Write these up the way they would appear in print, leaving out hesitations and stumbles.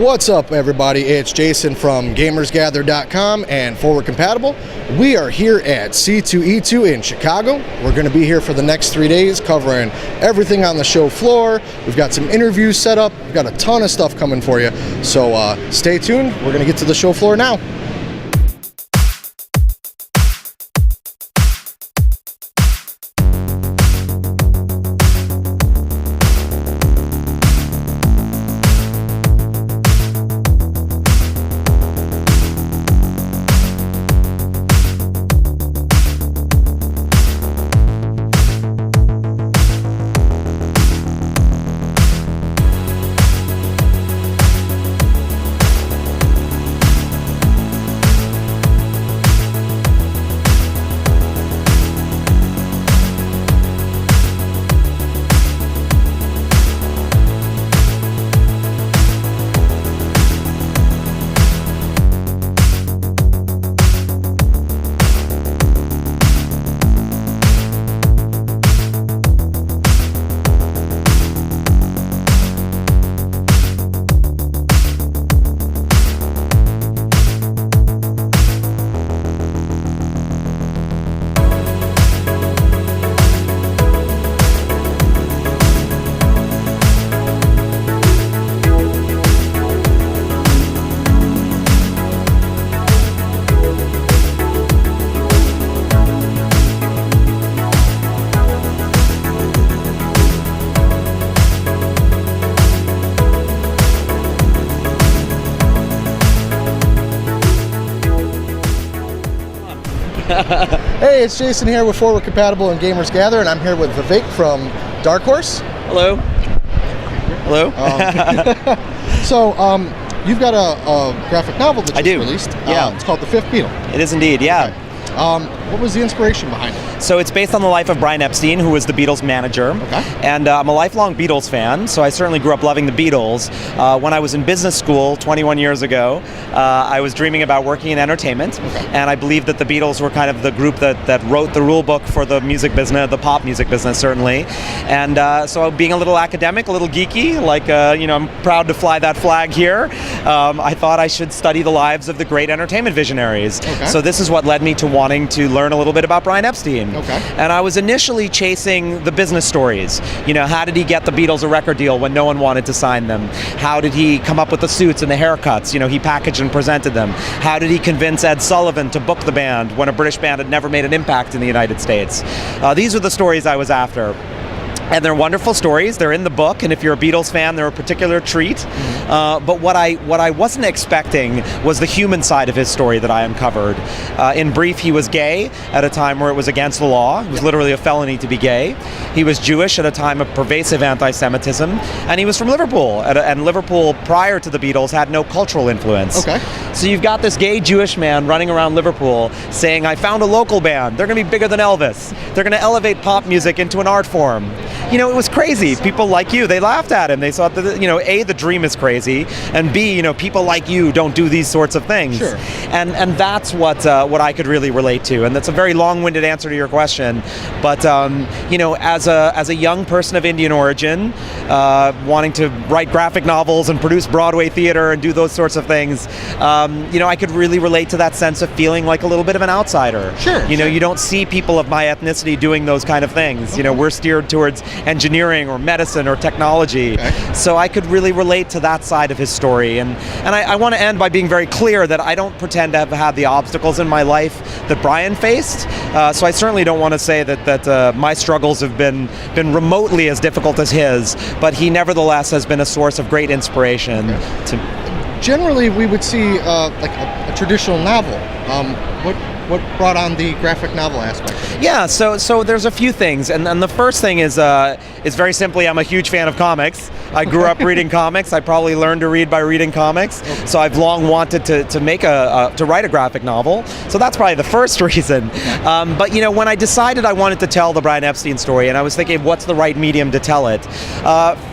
What's up, everybody? It's Jason from gamersgather.com and FWD Compatible. We are here at C2E2 in Chicago. We're going to be here for the next 3 days covering everything on the show floor. We've got some interviews set up. We've got a ton of stuff coming for you. So stay tuned. We're going to get to the show floor now. Hey, it's Jason here with FWD Compatible and Gamers Gather, and I'm here with Vivek from Dark Horse. Hello. Hello. So, you've got a graphic novel that you released. Yeah. It's called The Fifth Beatle. It is indeed, yeah. Okay. What was the inspiration behind it? So it's based on the life of Brian Epstein, who was the Beatles manager. Okay. And I'm a lifelong Beatles fan, so I certainly grew up loving the Beatles. When I was in business school 21 years ago, I was dreaming about working in entertainment. Okay. And I believed that the Beatles were kind of the group that wrote the rule book for the music business, the pop music business, certainly. And so being a little academic, a little geeky, like, I'm proud to fly that flag here, I thought I should study the lives of the great entertainment visionaries. Okay. So this is what led me to wanting to learn a little bit about Brian Epstein. Okay. And I was initially chasing the business stories. How did he get the Beatles a record deal when no one wanted to sign them? How did he come up with the suits and the haircuts? He packaged and presented them. How did he convince Ed Sullivan to book the band when a British band had never made an impact in the United States? These are the stories I was after. And they're wonderful stories. They're in the book, and if you're a Beatles fan, they're a particular treat. But what I wasn't expecting was the human side of his story that I uncovered. In brief, he was gay at a time where it was against the law. It was literally a felony to be gay. He was Jewish at a time of pervasive anti-Semitism, and he was from Liverpool. And Liverpool, prior to the Beatles, had no cultural influence. Okay. So you've got this gay Jewish man running around Liverpool saying, "I found a local band. They're going to be bigger than Elvis. They're going to elevate pop music into an art form." It was crazy. People like you, they laughed at him. They thought that, A, the dream is crazy, and B, people like you don't do these sorts of things. Sure. And that's what I could really relate to. And that's a very long-winded answer to your question. But, as a young person of Indian origin, wanting to write graphic novels and produce Broadway theater and do those sorts of things, I could really relate to that sense of feeling like a little bit of an outsider. Sure. You don't see people of my ethnicity doing those kind of things. We're steered towards engineering or medicine or technology. Okay. So I could really relate to that side of his story. And I want to end by being very clear that I don't pretend to have had the obstacles in my life that Brian faced. So I certainly don't want to say that my struggles have been remotely as difficult as his, but he nevertheless has been a source of great inspiration. Okay. Generally, we would see like a traditional novel. What brought on the graphic novel aspect? Yeah, so there's a few things, and the first thing is very simply, I'm a huge fan of comics. I grew up reading comics. I probably learned to read by reading comics. Okay. So I've long wanted to write a graphic novel. So that's probably the first reason. But when I decided I wanted to tell the Brian Epstein story, and I was thinking, what's the right medium to tell it?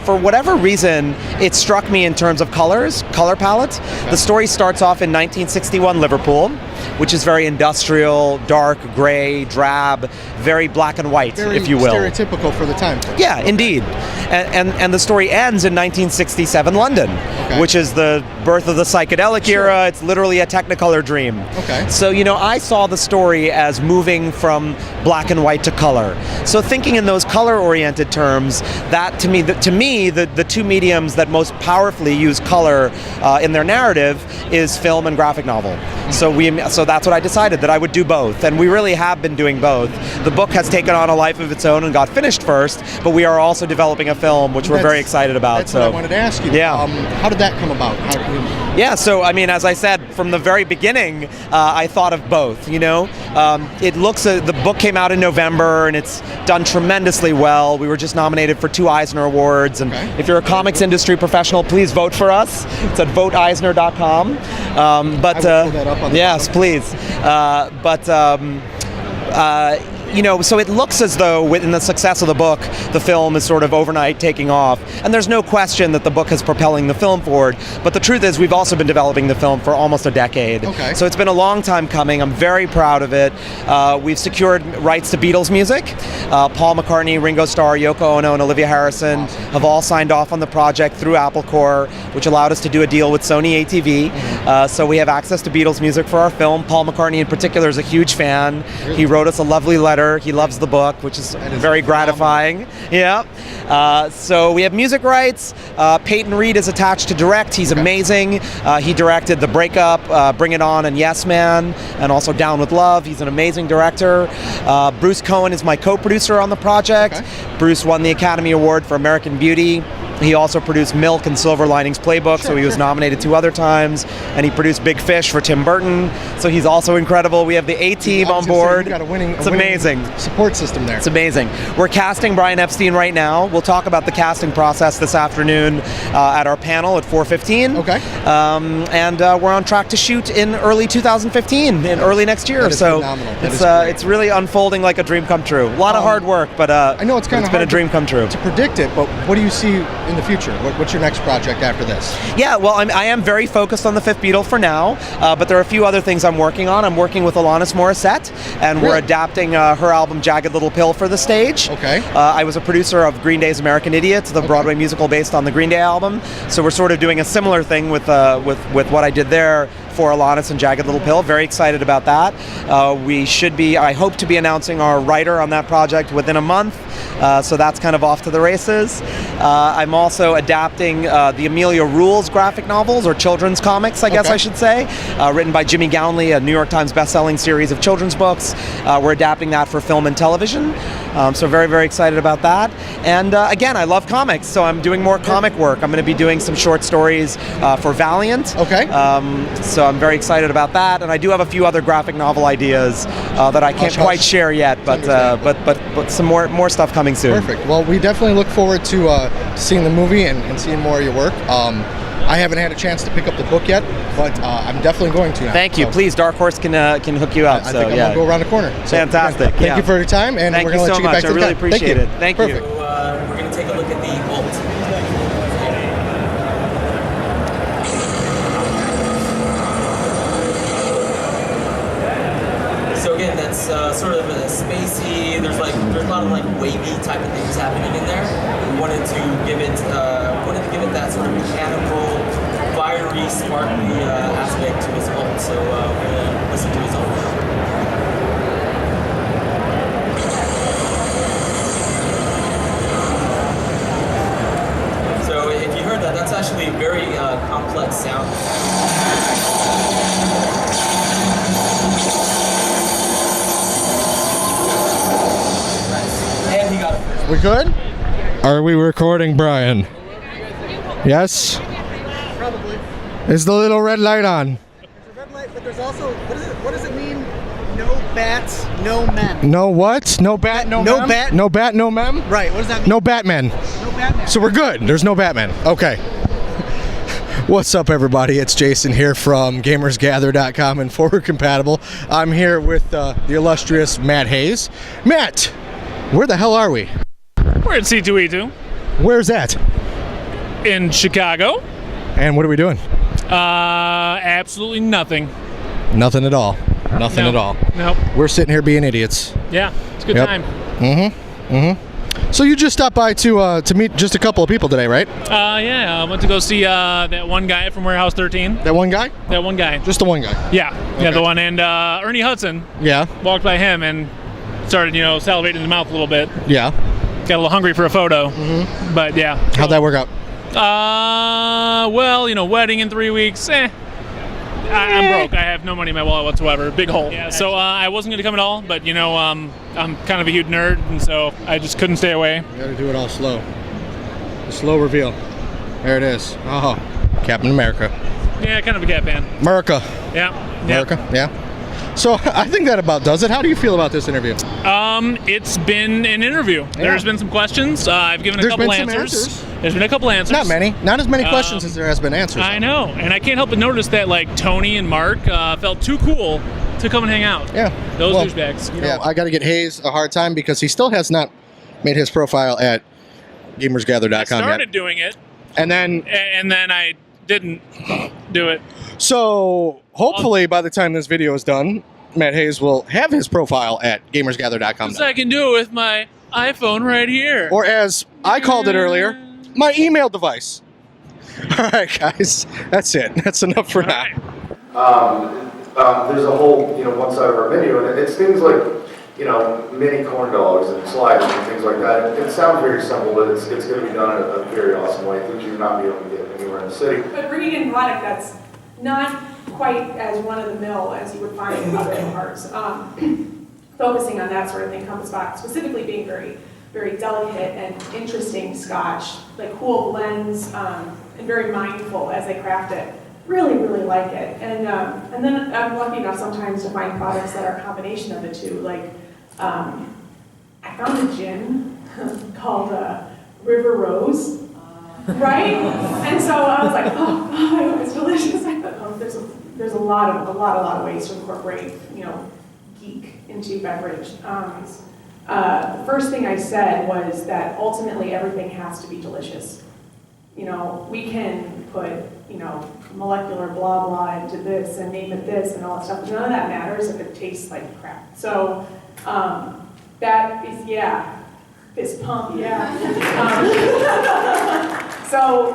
For whatever reason, it struck me in terms of color palette. Okay. The story starts off in 1961 Liverpool. which is very industrial, dark, gray, drab, very black and white, Very if you will. stereotypical for the time. Yeah, indeed. And the story ends in 1967 London, which is the birth of the psychedelic era. It's literally a Technicolor dream. Okay. So, I saw the story as moving from black and white to color. So thinking in those color-oriented terms, that to me, the two mediums that most powerfully use color in their narrative is film and graphic novel. So that's what I decided, that I would do both, and we really have been doing both. The book has taken on a life of its own and got finished first, but we are also developing a film, which we're very excited about. That's what I wanted to ask you. Yeah. How did that come about? Yeah, so as I said, from the very beginning, I thought of both, It looks, the book came out in November, and it's done tremendously well. We were just nominated for 2 Eisner Awards, and if you're a comics industry professional, please vote for us. It's at voteeisner.com. I will pull that up on the yes, bottom. please. So it looks as though, in the success of the book, the film is sort of overnight taking off. And there's no question that the book is propelling the film forward. But the truth is, we've also been developing the film for almost a decade. Okay. So it's been a long time coming. I'm very proud of it. We've secured rights to Beatles music. Paul McCartney, Ringo Starr, Yoko Ono, and Olivia Harrison have all signed off on the project through Apple Corps, which allowed us to do a deal with Sony ATV. So we have access to Beatles music for our film. Paul McCartney in particular is a huge fan. He wrote us a lovely letter. He loves the book, which is very gratifying. Yeah. So we have music rights. Peyton Reed is attached to direct. He's amazing. He directed The Breakup, Bring It On, and Yes Man, and also Down with Love. He's an amazing director. Bruce Cohen is my co-producer on the project. Bruce won the Academy Award for American Beauty. He also produced Milk and Silver Linings Playbook, so he was nominated 2 other times, and he produced Big Fish for Tim Burton, so he's also incredible. We have the A-Team on board. It's amazing. Support system there. It's amazing. We're casting Brian Epstein right now. We'll talk about the casting process this afternoon at our panel at 4:15. Okay. And we're on track to shoot in early 2015, in early next year. That is phenomenal. It's really unfolding like a dream come true. A lot of hard work, but I know it's been a dream come true. To predict it, but what do you see in the future? What's your next project after this? Yeah, well, I am very focused on the Fifth Beatle for now, but there are a few other things I'm working on. I'm working with Alanis Morissette, and we're adapting her album Jagged Little Pill for the stage. Okay. I was a producer of Green Day's American Idiot, the Broadway musical based on the Green Day album, so we're sort of doing a similar thing with what I did there for Alanis and Jagged Little Pill. Very excited about that. I hope to be announcing our writer on that project within a month, so that's kind of off to the races. I'm also adapting the Amelia Rules graphic novels, or children's comics, I guess I should say, written by Jimmy Gownley, a New York Times best-selling series of children's books. We're adapting that for film and television, so very, very excited about that. And again, I love comics, so I'm doing more comic work. I'm going to be doing some short stories for Valiant. Okay. So I'm very excited about that, and I do have a few other graphic novel ideas that I can't quite share yet, but some more stuff coming soon. Perfect. Well, we definitely look forward to seeing the movie and seeing more of your work. I haven't had a chance to pick up the book yet, but I'm definitely going to now. Thank you. So, Please, Dark Horse can hook you up. I think I'm going to go around the corner. So, fantastic. Again, thank you for your time, and we're going to let you get back to the I really appreciate it. Thank you. Perfect. We're going to take a look at the Bolt. So again, that's sort of a spacey. There's a lot of wavy type of things happening in there. We wanted to give it that sort of mechanical, fiery, sparkly aspect to his Bolt. So we're gonna listen to his own. So if you heard that, that's actually a very complex sound. And he got it. We good? Are we recording, Brian? Yes? Probably. Is the little red light on? There's a red light, but there's also, what does it mean? No bats, no men. No what? No bat, no No mem? bat? No bat, no mem? Right, what does that mean? No Batman. No Batman. So we're good. There's no Batman. Okay. What's up, everybody? It's Jason here from GamersGather.com and Forward Compatible. I'm here with the illustrious Matt Hayes. Matt, where the hell are we? We're at C2E2 Where's that? in Chicago. And what are we doing? Absolutely nothing. Nothing at all. Nothing No. at all. Nope. We're sitting here being idiots. Yeah, it's a good Yep. time. So you just stopped by to meet just a couple of people today, right? Yeah, I went to go see that one guy from Warehouse 13. That one guy? That one guy. Just the one guy? Yeah, Okay. yeah, the one. And Ernie Hudson, Yeah. walked by him and started, salivating in the mouth a little bit. Yeah. Got a little hungry for a photo. But yeah. How'd that work out? Well, wedding in 3 weeks. I'm broke. I have no money in my wallet whatsoever. Big hole. Yeah. So I wasn't going to come at all, but I'm kind of a huge nerd, and so I just couldn't stay away. You gotta do it all slow. The slow reveal. There it is. Oh, Captain America. Yeah, kind of a Cat fan. America. Yeah. America. Yeah. So I think that about does it. How do you feel about this interview? It's been an interview. Yeah. There's been some questions. I've given a There's couple been some answers. answers. There's been a couple answers. Not many. Not as many questions as there has been answers. I know, and I can't help but notice that Tony and Mark felt too cool to come and hang out. Yeah. Those Well, douchebags. Yeah, I got to get Hayes a hard time because he still has not made his profile at gamersgather.com Started yet. doing it, And then, and then I didn't do it. so hopefully by the time this video is done, Matt Hayes will have his profile at gamersgather.com. So I can do it with my iPhone right here. Or as I called it earlier, my email device. All right, guys, that's it. That's enough for now. There's a whole, one side of our menu, and it's things like, mini corn dogs and sliders and things like that. It sounds very simple, but it's going to be done in a very awesome way, things you're not be able to get anywhere in the city. But bringing in product that's not quite as run-of-the-mill as you would find in other parts. Focusing on that sort of thing, Compass Box specifically being very, very delicate and interesting Scotch, like cool blends, and very mindful as they craft it. Really, really like it. And then I'm lucky enough sometimes to find products that are a combination of the two. Like, I found a gin called River Rose. Right? And so I was like, oh, it's delicious. I thought, there's a lot of ways to incorporate, geek into beverage. The first thing I said was that ultimately everything has to be delicious. We can put, molecular blah blah into this and name it this and all that stuff, but none of that matters if it tastes like crap. So that is, fist pump, So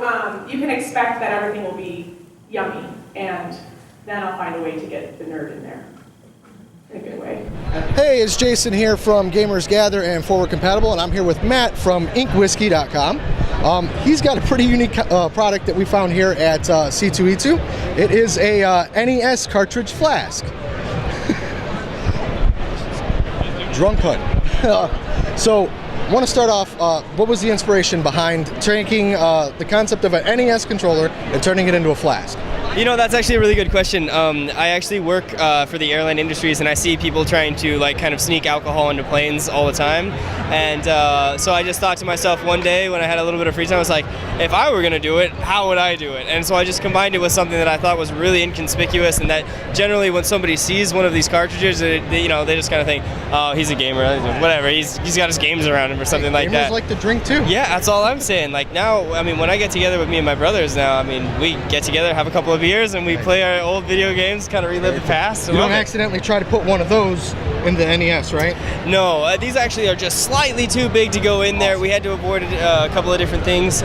you can expect that everything will be yummy, and then I'll find a way to get the nerd in there in a good way. Hey, it's Jason here from Gamers Gather and Forward Compatible, and I'm here with Matt from inkwhiskey.com. He's got a pretty unique product that we found here at C2E2. It is a NES cartridge flask. Drunk Hunt. So, I want to start off, what was the inspiration behind taking the concept of an NES controller and turning it into a flask? That's actually a really good question. I actually work for the airline industries, and I see people trying to kind of sneak alcohol into planes all the time. And so I just thought to myself one day when I had a little bit of free time, I was like, if I were going to do it, how would I do it? And so I just combined it with something that I thought was really inconspicuous, and that generally when somebody sees one of these cartridges, they just kind of think, oh, he's a gamer, whatever, he's got his games around him or something like that. Gamers like to drink too. Yeah, that's all I'm saying. Now, when I get together with me and my brothers now, we get together, have a couple of beers, and we play our old video games, kind of relive the past. You don't accidentally try to put one of those in the NES, right? No, these actually are just slightly too big to go in there. We had to avoid a couple of different things.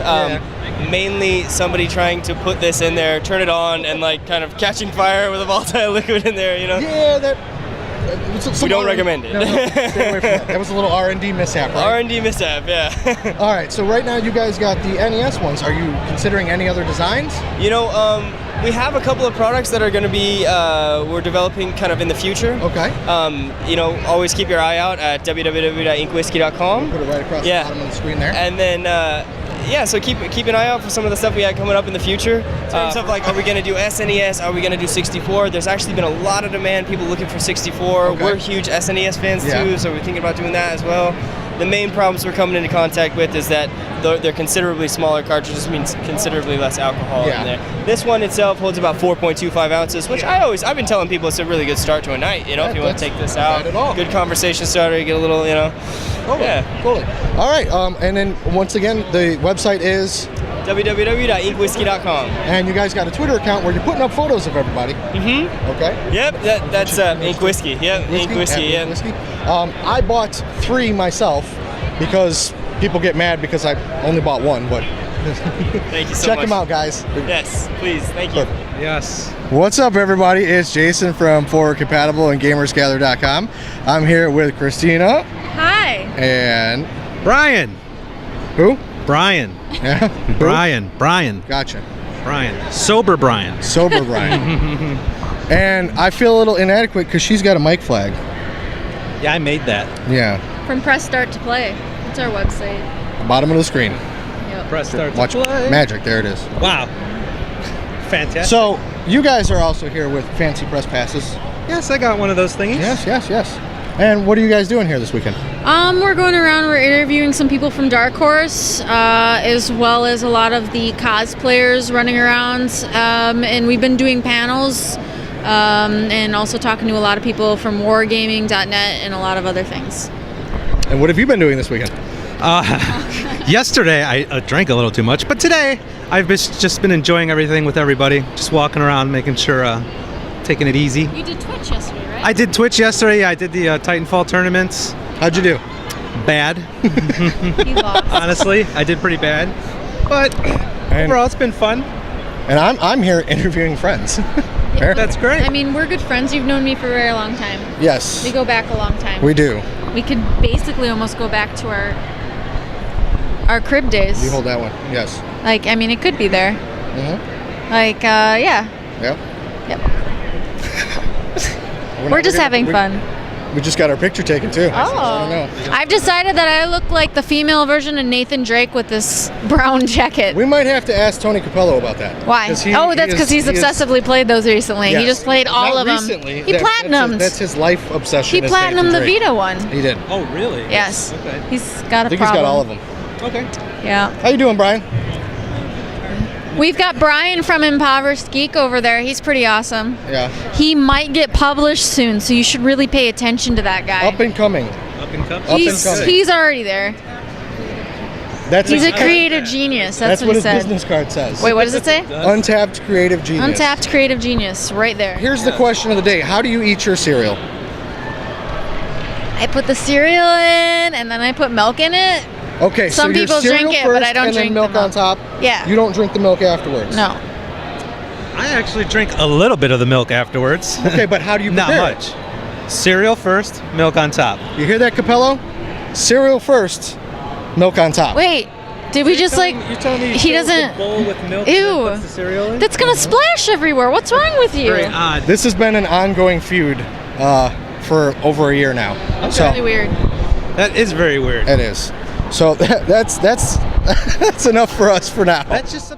Mainly somebody trying to put this in there, turn it on, and kind of catching fire with a volatile liquid in there, Yeah, we don't recommend it. No, stay away from that. That was a little R&D mishap, right? R&D mishap, yeah. All right, so right now you guys got the NES ones. Are you considering any other designs? We have a couple of products that are going to be, we're developing kind of in the future. Okay. Always keep your eye out at www.inkwhiskey.com. Put it right across the bottom of the screen there. And then, so keep an eye out for some of the stuff we got coming up in the future. In terms of are we going to do SNES? Are we going to do 64? There's actually been a lot of demand, people looking for 64. Okay. We're huge SNES fans too, so we're thinking about doing that as well. The main problems we're coming into contact with is that they're considerably smaller cartridges, means considerably less alcohol in there. This one itself holds about 4.25 ounces, which I've been telling people it's a really good start to a night, if you want to take this out. Not at all. Good conversation starter, you get a little, Totally. All right, and then once again, the website is www.inkwhiskey.com. And you guys got a Twitter account where you're putting up photos of everybody. Mm-hmm. Okay. Yep, that's Ink Whiskey. Yep, Ink Whiskey. Ink Yeah. Whiskey. I bought 3 myself because people get mad because I only bought 1, but Thank you so check much. them out, guys. Yes, please. Thank you. Yes. What's up, everybody? It's Jason from Forward Compatible and GamersGather.com. I'm here with Christina Hi. and Brian. who? Brian. Yeah. Who? Brian. Gotcha. Brian. Sober Brian. Sober Brian. And I feel a little inadequate because she's got a mic flag. Yeah, I made that. Yeah. From Press Start to Play. That's our website. Bottom of the screen. Yep. Press start to Watch play. magic. There it is. Wow. Fantastic. So you guys are also here with fancy press passes. yes, I got one of those thingies. Yes. And what are you guys doing here this weekend? We're going around, we're interviewing some people from Dark Horse, as well as a lot of the cosplayers running around. And we've been doing panels, and also talking to a lot of people from wargaming.net and a lot of other things. And what have you been doing this weekend? Yesterday, I drank a little too much, but today, I've just been enjoying everything with everybody. Just walking around, making sure, taking it easy. You did Twitch yesterday, right? I did Twitch yesterday. I did the Titanfall tournaments. How'd you do? Bad. He lost. Honestly, I did pretty bad. But And, overall, it's been fun. and I'm here interviewing friends. That's great. I mean, we're good friends. You've known me for a very long time. Yes, We go back a long time. we do. We could basically almost go back to our crib days. You hold that one. Yes. Like, I mean, it could be there. Mm-hmm. Like, yeah. Yep. Yep. We're just having fun. We just got our picture taken too. I don't know. I've decided that I look like the female version of Nathan Drake with this brown jacket. We might have to ask Tony Capello about that. Why? That's because he's obsessively played those recently. Yes. He just played all Not of them. recently. He platinumed. That's his life obsession. He is platinumed Nathan the Drake. Vita one. He did. Oh, really? Yes. Okay. He's got I a think problem. he's got all of them. Okay. Yeah. How you doing, Brian? We've got Brian from Impoverished Geek over there. He's pretty awesome. Yeah. He might get published soon, so you should really pay attention to that guy. Up and coming. Up and coming. Up and He's coming. he's already there. That's He's a his- creative genius. That's That's what what he his said. business card says. Wait, what does it say? Untapped creative genius. Untapped creative genius, right there. Here's the question of the day. How do you eat your cereal? I put the cereal in, and then I put milk in it. Okay, Some so your people drink cereal it, but first I don't and then drink milk the on milk. top? Yeah. You don't drink the milk afterwards? No. I actually drink a little bit of the milk afterwards. Okay, but how do you Not prepare much. Cereal first, milk on top. it? You hear that, Capello? Cereal first, milk on top. Wait, did we just like? You're telling me He doesn't. bowl with milk Ew. and then puts the cereal in? That's gonna splash everywhere. What's wrong with you? very odd. This has been an ongoing feud for over a year now. That's So really weird. That is very weird. it is. So that's enough for us for now. That's just